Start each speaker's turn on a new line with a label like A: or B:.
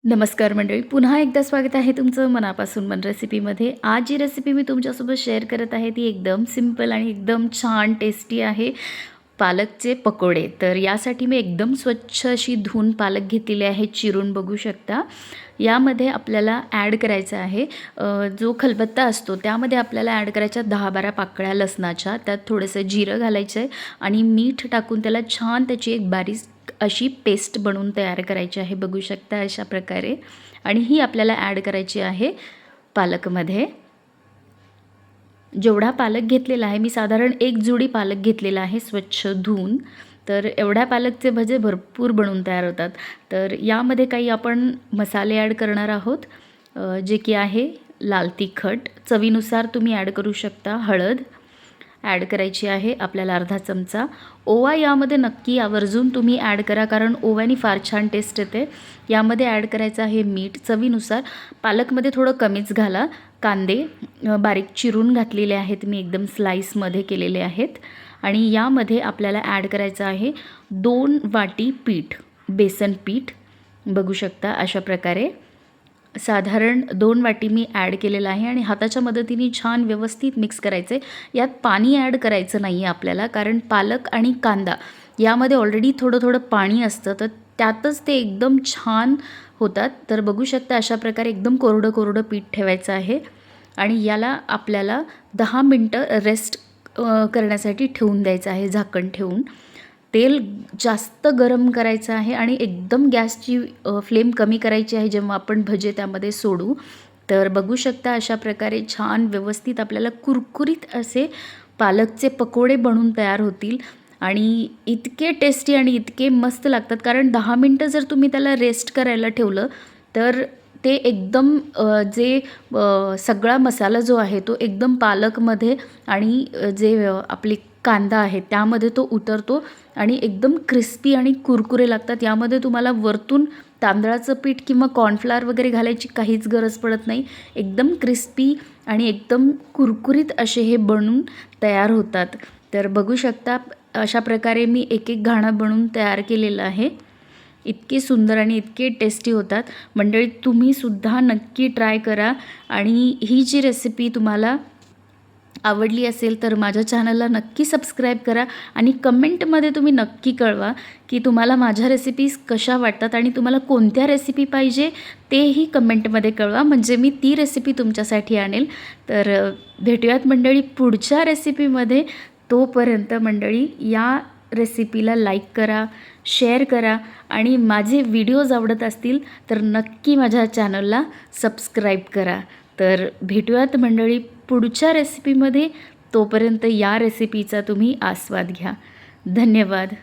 A: नमस्कार मंडळी, पुन्हा एकदा स्वागत आहे तुमचं मनापासून मन रेसिपीमध्ये. आज जी रेसिपी मी तुमच्यासोबत शेअर करत आहे ती एकदम सिंपल आणि एकदम छान टेस्टी आहे, पालकचे पकोडे. तर यासाठी मी एकदम स्वच्छ अशी धुवून पालक घेतलेली आहे, चिरून बघू शकता. यामध्ये आपल्याला ॲड करायचा आहे जो खलबत्ता असतो त्यामध्ये आपल्याला ॲड करायच्या 10-12 पाकळ्या लसणाच्या. त्यात थोडंसं जिरं घालायचं आहे आणि मीठ टाकून त्याला छान त्याची एक बारीक अशी पेस्ट बनवून तयार करायची आहे, बघू शकता अशा प्रकारे. आणि ही आपल्याला ॲड करायची आहे पालकमध्ये. जेवढा पालक घेतलेला आहे मी, साधारण एक जुडी पालक घेतलेला आहे स्वच्छ धुवून. तर एवढ्या पालकचे भजे भरपूर बनवून तयार होतात. तर यामध्ये काही आपण मसाले ॲड करणार आहोत, जे की आहे लाल तिखट, चवीनुसार तुम्ही ॲड करू शकता. हळद ॲड करायची आहे आपल्याला अर्धा चमचा. ओवा यामध्ये नक्की आवर्जून तुम्ही ॲड करा, कारण ओव्याने फार छान टेस्ट येते. यामध्ये ॲड करायचं आहे मीठ चवीनुसार. पालकमध्ये थोडं कमीच घाला. कांदे बारीक चिरून घातलेले आहेत मी, एकदम स्लाईसमध्ये केलेले आहेत. आणि यामध्ये आपल्याला ॲड करायचं आहे 2 वाटी पीठ, बेसन पीठ. बघू शकता अशा प्रकारे साधारण 2 वाटी मी ॲड केलेलं आहे आणि हाताच्या मदतीने छान व्यवस्थित मिक्स करायचे. यात पाणी ॲड करायचं नाही आहे आपल्याला, कारण पालक आणि कांदा यामध्ये ऑलरेडी थोडं थोडं पाणी असतं, तर त्यातच ते एकदम छान होतात. तर बघू शकता अशा प्रकारे एकदम कोरडं कोरडं पीठ ठेवायचं आहे आणि याला आपल्याला 10 मिनटं रेस्ट करण्यासाठी ठेवून द्यायचं आहे, झाकण ठेवून. तेल जास्त गरम करायचं आहे आणि एकदम गॅसची फ्लेम कमी करायची आहे जेव्हा आपण भजे त्यामध्ये सोडू. तर बघू शकता अशा प्रकारे छान व्यवस्थित आपल्याला कुरकुरीत असे पालकचे पकोडे बनून तयार होतील आणि इतके टेस्टी आणि इतके मस्त लागतात. कारण 10 मिनटं जर तुम्ही त्याला रेस्ट करायला ठेवलं तर ते एकदम सगळा मसाला जो आहे तो एकदम पालकमध्ये आणि जे आपली कांदा आहे त्यामध्ये तो उतरतो आणि एकदम क्रिस्पी आणि कुरकुरे लागतात. यामध्ये तुम्हाला वरतून तांदळाचं पीठ किंवा कॉर्नफ्लॉवर वगैरे घालायची काहीच गरज पडत नाही. एकदम क्रिस्पी आणि एकदम कुरकुरीत असे हे बनून तयार होतात. तर बघू शकता अशा प्रकारे मी एक एक घाणं बनवून तयार केलेलं आहे. इतके सुंदर आणि इतके टेस्टी होतात. मंडळी, तुम्हीसुद्धा नक्की ट्राय करा आणि ही जी रेसिपी तुम्हाला आवडली असेल तर माझ्या चॅनलला नक्की सबस्क्राईब करा आणि कमेंटमध्ये तुम्ही नक्की कळवा की तुम्हाला माझ्या रेसिपीज कशा वाटतात आणि तुम्हाला कोणत्या रेसिपी पाहिजे तेही कमेंटमध्ये कळवा, म्हणजे मी ती रेसिपी तुमच्यासाठी आणेल. तर भेटूयात मंडळी पुढच्या रेसिपीमध्ये. तोपर्यंत मंडळी या रेसिपीला लाईक करा, शेअर करा आणि माझे व्हिडिओज आवडत असतील तर नक्की माझ्या चॅनलला सबस्क्राईब करा. तर भेटूयात मंडळी पुढच्या रेसिपीमध्ये. तोपर्यंत या रेसिपीचा तुम्ही आस्वाद घ्या. धन्यवाद.